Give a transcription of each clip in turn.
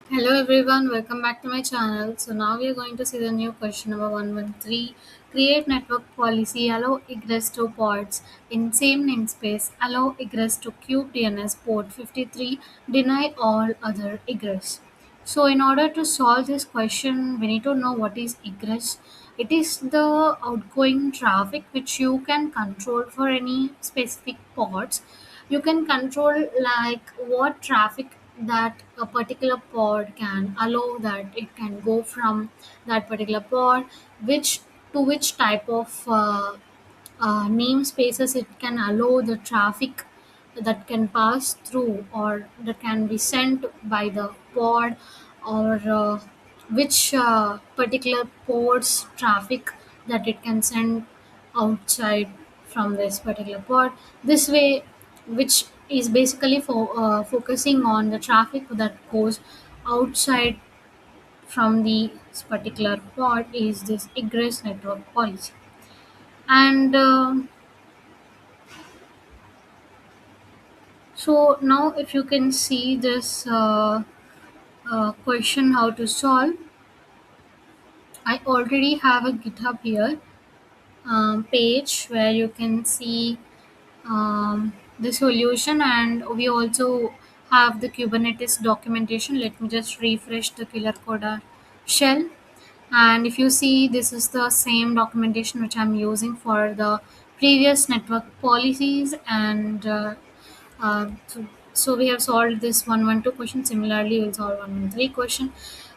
Hello everyone, welcome back to my channel. So now we are going to see the new question number 113. Create network policy, allow egress to pods in same namespace, allow egress to cube DNS port 53, deny all other egress. So in order to solve this question, we need to know what is egress. It is the outgoing traffic which you can control for any specific pods. You can control like what traffic that a particular pod can allow, that it can go from that particular pod, which to which type of namespaces it can allow the traffic that can pass through or that can be sent by the pod, or which particular pod's traffic that it can send outside from this particular pod. This way, which is basically focusing on the traffic that goes outside from the particular pod, is this egress network policy. And so now if you can see this question how to solve, I already have a GitHub here page where you can see the solution, and we also have the Kubernetes documentation. Let me just refresh the killer coda shell, and if you see, this is the same documentation which I'm using for the previous network policies. And so we have solved this 112 question. Similarly, we'll solve 113 question.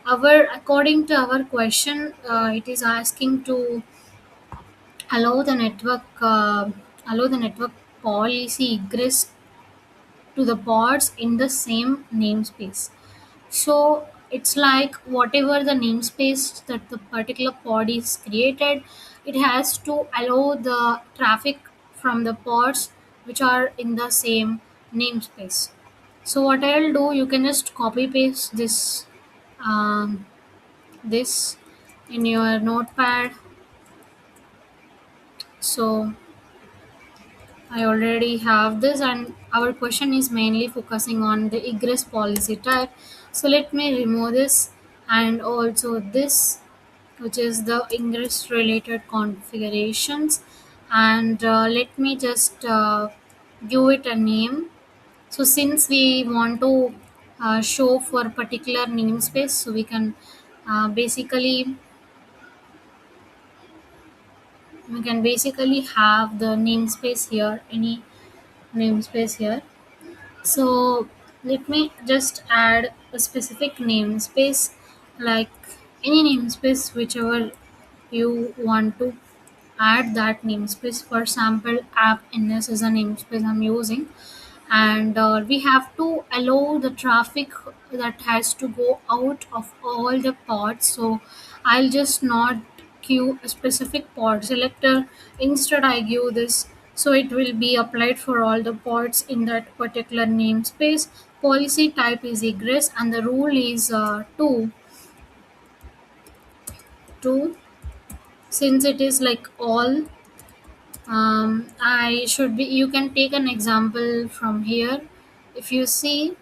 Our According to our question, it is asking to allow the network allow the network policy egress to the pods in the same namespace. So it's like whatever the namespace that the particular pod is created, it has to allow the traffic from the pods which are in the same namespace. So what I'll do, you can just copy paste um, this in your notepad. So I already have this, and our question is mainly focusing on the egress policy type. So let me remove this, and also this, which is the ingress related configurations. And let me just give it a name. So since we want to show for a particular namespace, so we can basically have the namespace here, any namespace here. So let me just add a specific namespace, like any namespace, whichever you want to add that namespace. For example, app ns is a namespace I'm using, and we have to allow the traffic that has to go out of all the pods. So I'll just not queue a specific pod selector. Instead, I give this, so it will be applied for all the pods in that particular namespace. Policy type is egress, and the rule is two. Since it is like all, I should be. You can take an example from here. If you see,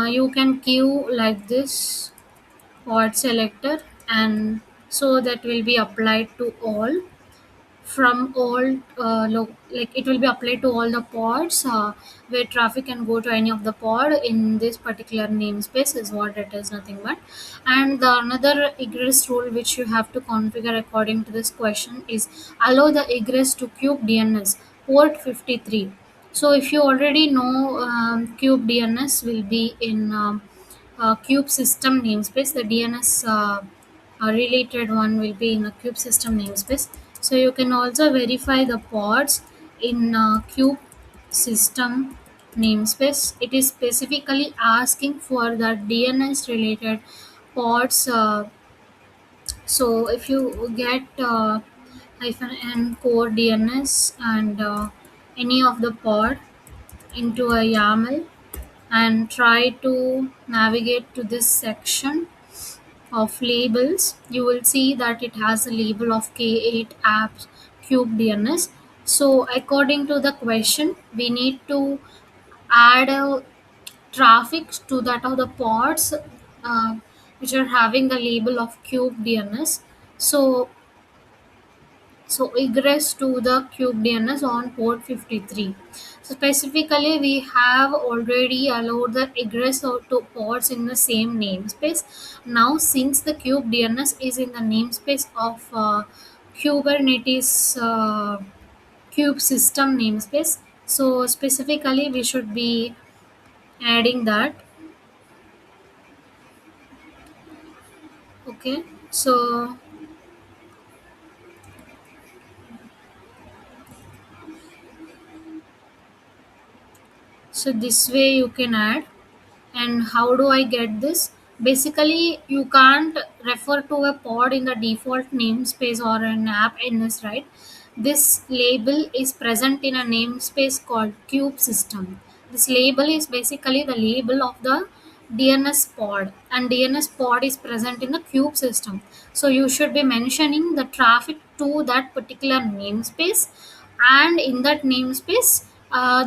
you can queue like this pod selector, and so that will be applied to all, from all like it will be applied to all the pods where traffic can go to any of the pod in this particular namespace, is what it is, nothing but. And the another egress rule which you have to configure according to this question is allow the egress to cube DNS port 53. So if you already know, cube DNS will be in cube system namespace. The DNS related one will be in a cube system namespace. So you can also verify the pods in cube system namespace. It is specifically asking for the DNS related pods. So if you get hyphen n core DNS and any of the pod into a YAML, and try to navigate to this section of labels, you will see that it has a label of K8 apps cube DNS. So according to the question, we need to add a traffic to that of the pods which are having the label of cube DNS. So egress to the cube DNS on port 53. So specifically, we have already allowed the egress to ports in the same namespace. Now, since the cube DNS is in the namespace of Kubernetes kube system namespace, so specifically we should be adding that. Okay, so this way you can add. And how do I get this? Basically, you can't refer to a pod in the default namespace or an app ns, right? This label is present in a namespace called kube system. This label is basically the label of the DNS pod, and DNS pod is present in the kube system. So you should be mentioning the traffic to that particular namespace, and in that namespace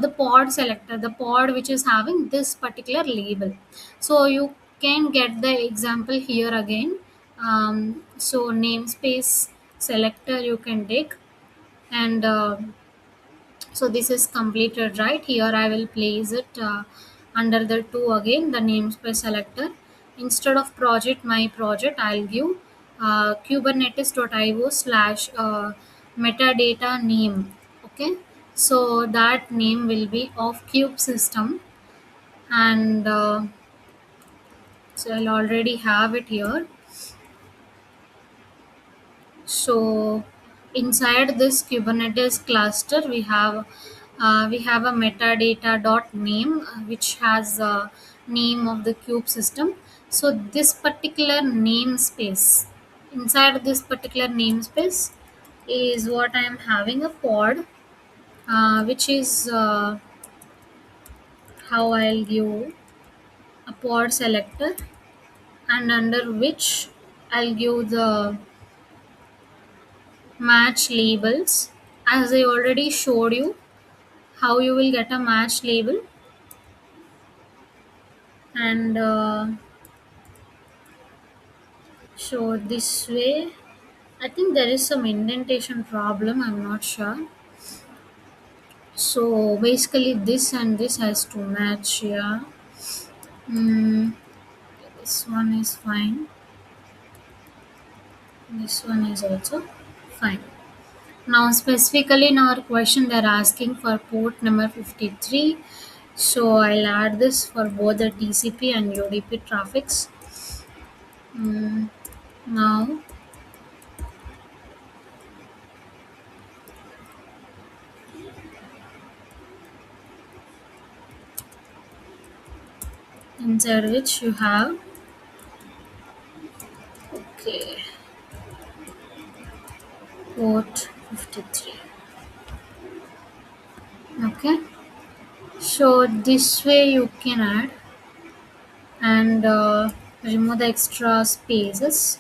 the pod selector, the pod which is having this particular label. So you can get the example here again. So namespace selector you can take, and so this is completed. Right here I will place it under the two again, the namespace selector. Instead of project my project, I'll give kubernetes.io slash metadata name. Okay, so that name will be of cube system, and so I'll already have it here. So inside this Kubernetes cluster, we have a metadata dot name which has a name of the kube system. So this particular namespace, inside this particular namespace is what I am having a pod, which is how I'll give a pod selector, and under which I'll give the match labels. As I already showed you how you will get a match label, and so this way I think there is some indentation problem, I'm not sure. So basically this and this has to match here. mm, this one is fine, this one is also fine. Now specifically in our question they're asking for port number 53. So I'll add this for both the TCP and UDP traffics. Now inside which you have, okay, port 53. Okay, so this way you can add, and remove the extra spaces.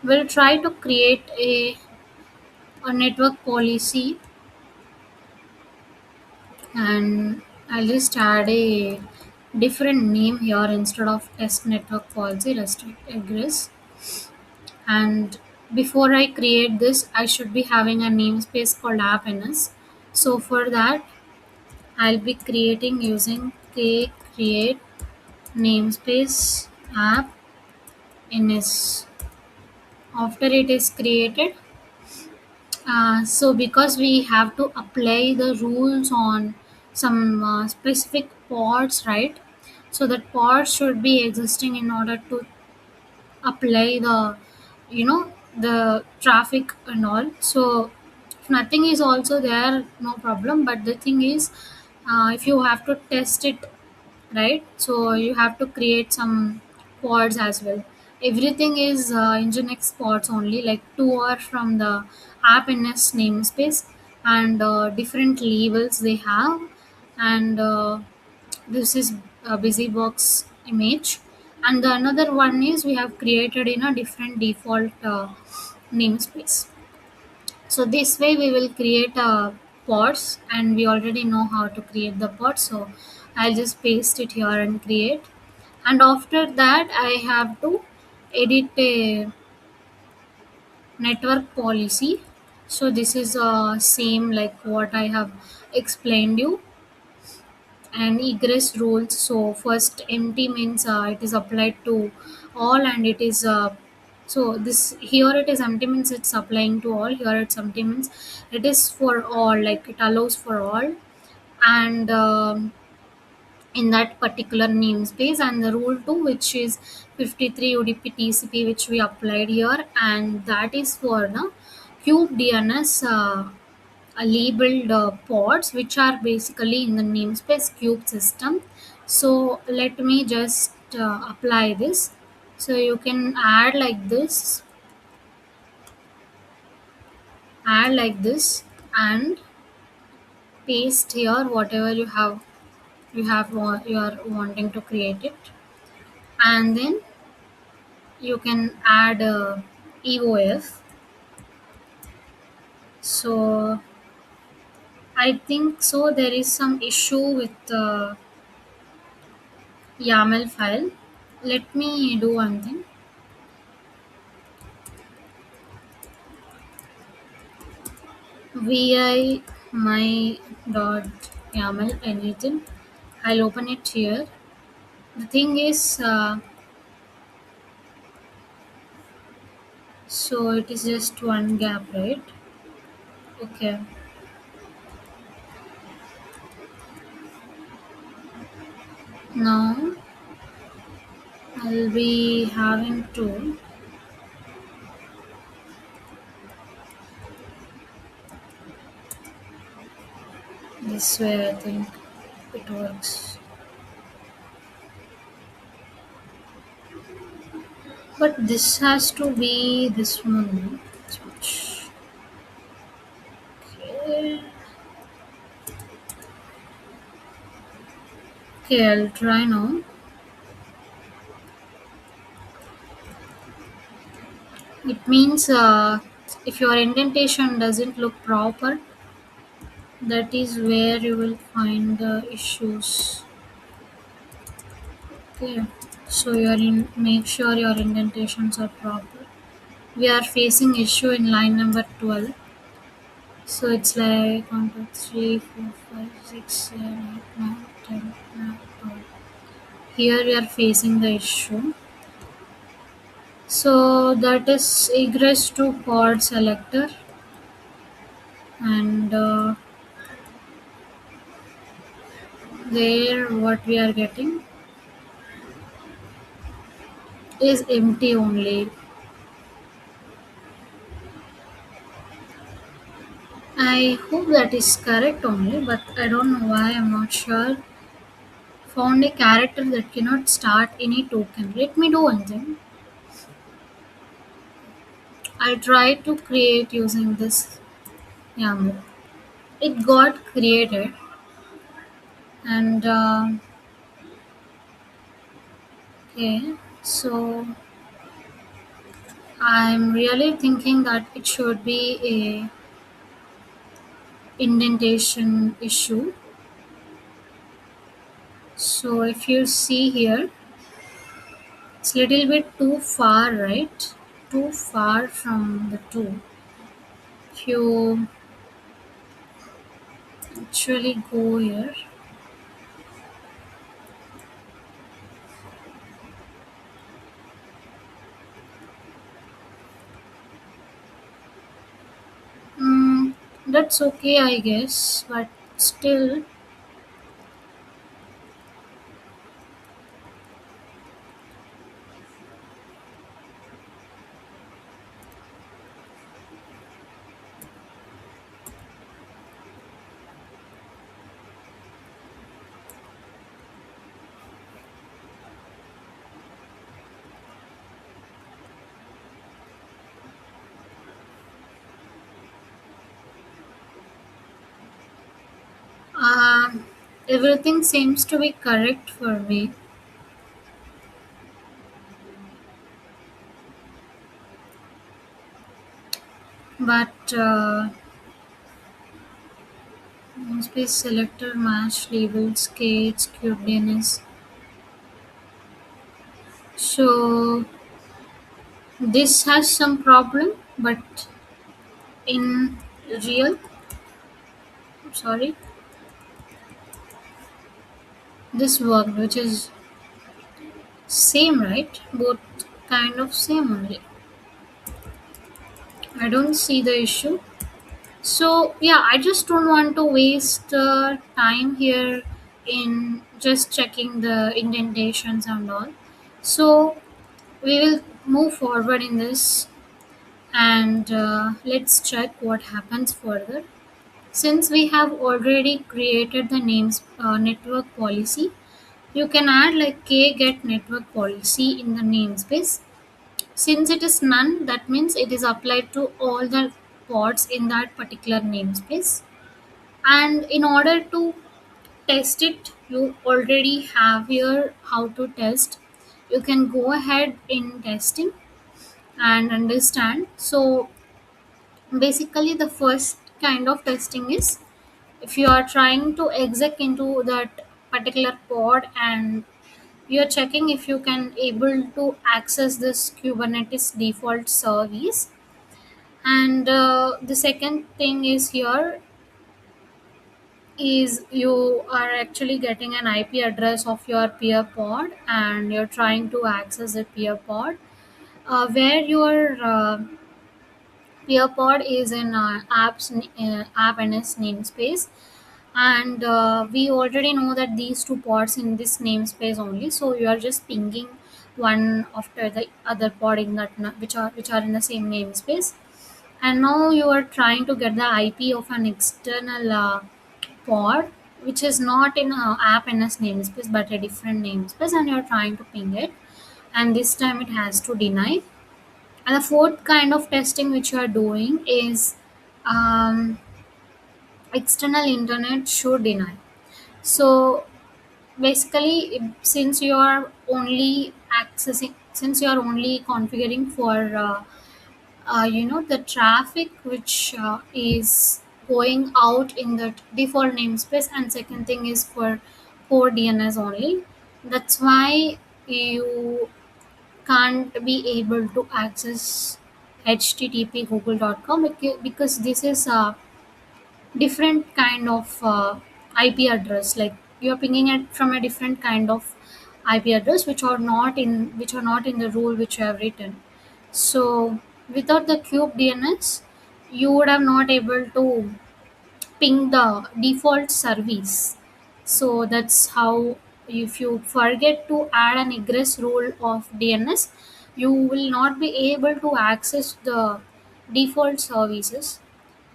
We'll try to create a network policy, and I'll just add a different name here. Instead of test network policy, restrict egress. And before I create this, I should be having a namespace called app.ns. So for that, I'll be creating using k create namespace app.ns. After it is created, so because we have to apply the rules on some specific pods, right? So that pods should be existing in order to apply the, the traffic and all. So if nothing is also there, no problem, but the thing is, if you have to test it, right, so you have to create some pods as well. Everything is nginx pods only, like two are from the app.ns namespace, and different labels they have. And this is a busybox image, and the another one is we have created in a different default namespace. So this way we will create pods, and we already know how to create the pods. So I'll just paste it here and create. And after that, I have to edit a network policy. So this is same like what I have explained you. And egress rules. So first empty means it is applied to all, and it is so this here it is empty means it's applying to all. Here it's empty means it is for all, like it allows for all. And in that particular namespace, and the rule 2, which is 53 udp tcp, which we applied here, and that is for the cube dns labeled pods, which are basically in the namespace cube system. So let me just apply this. So you can add like this, and paste here whatever you are wanting to create it. And then you can add eof. So I think so there is some issue with the YAML file. Let me do one thing. Vi my dot YAML anything. I'll open it here. The thing is, so it is just one gap, right? Okay. Now I'll be having to this way. I think it works. But this has to be this one. Switch. Okay. Okay, I'll try now. It means if your indentation doesn't look proper, that is where you will find the issues. Okay, so make sure your indentations are proper. We are facing issue in line number 12. So it's like 1, 2, 3, 4, 5, 6, 7, 8, 9, 10, 11, 12. Here we are facing the issue. So that is egress to pod selector, and there what we are getting is empty only. I hope that is correct only, but I don't know why, I'm not sure. Found a character that cannot start any token. Let me do one thing. I'll try to create using this YAML. It got created, and okay, so I'm really thinking that it should be a indentation issue. So if you see here, it's little bit too far, right? Too far from the two. If you actually go here, mm, that's okay, I guess. But still, um, everything seems to be correct for me. But Namespace selector match labels skates cuteness. So this has some problem, but in real, sorry, this worked, which is same, right? Both kind of same only. I don't see the issue. So yeah, I just don't want to waste time here in just checking the indentations and all. So we will move forward in this, and let's check what happens further. Since we have already created the names network policy, you can add like k get network policy in the namespace. Since it is none, that means it is applied to all the pods in that particular namespace. And in order to test it, you already have here how to test. You can go ahead in testing and understand. So basically, the first kind of testing is if you are trying to exec into that particular pod and you're checking if you can able to access this Kubernetes default service. And the second thing is here is you are actually getting an IP address of your peer pod and you're trying to access the peer pod where your peer pod is in app ns namespace. And we already know that these two pods in this namespace only, so you are just pinging one after the other pod in that which are in the same namespace. And now you are trying to get the IP of an external pod which is not in a app ns namespace but a different namespace, and you're trying to ping it, and this time it has to deny. And the fourth kind of testing which you are doing is um, external internet should deny. So basically, since you are only since you are only configuring for the traffic which is going out in the default namespace, and second thing is for core DNS only. That's why you can't be able to access http google.com, because this is a different kind of IP address. Like you're pinging it from a different kind of IP address which are not in the rule which you have written. So without the cube DNS, you would have not able to ping the default service. So that's how, if you forget to add an egress rule of DNS, you will not be able to access the default services.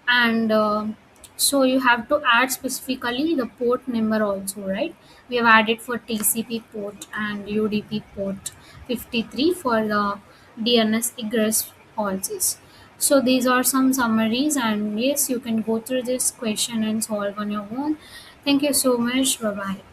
And so you have to add specifically the port number also, right? We have added for TCP port and UDP port 53 for the DNS egress policies. So these are some summaries, and yes, you can go through this question and solve on your own. Thank you so much. Bye bye.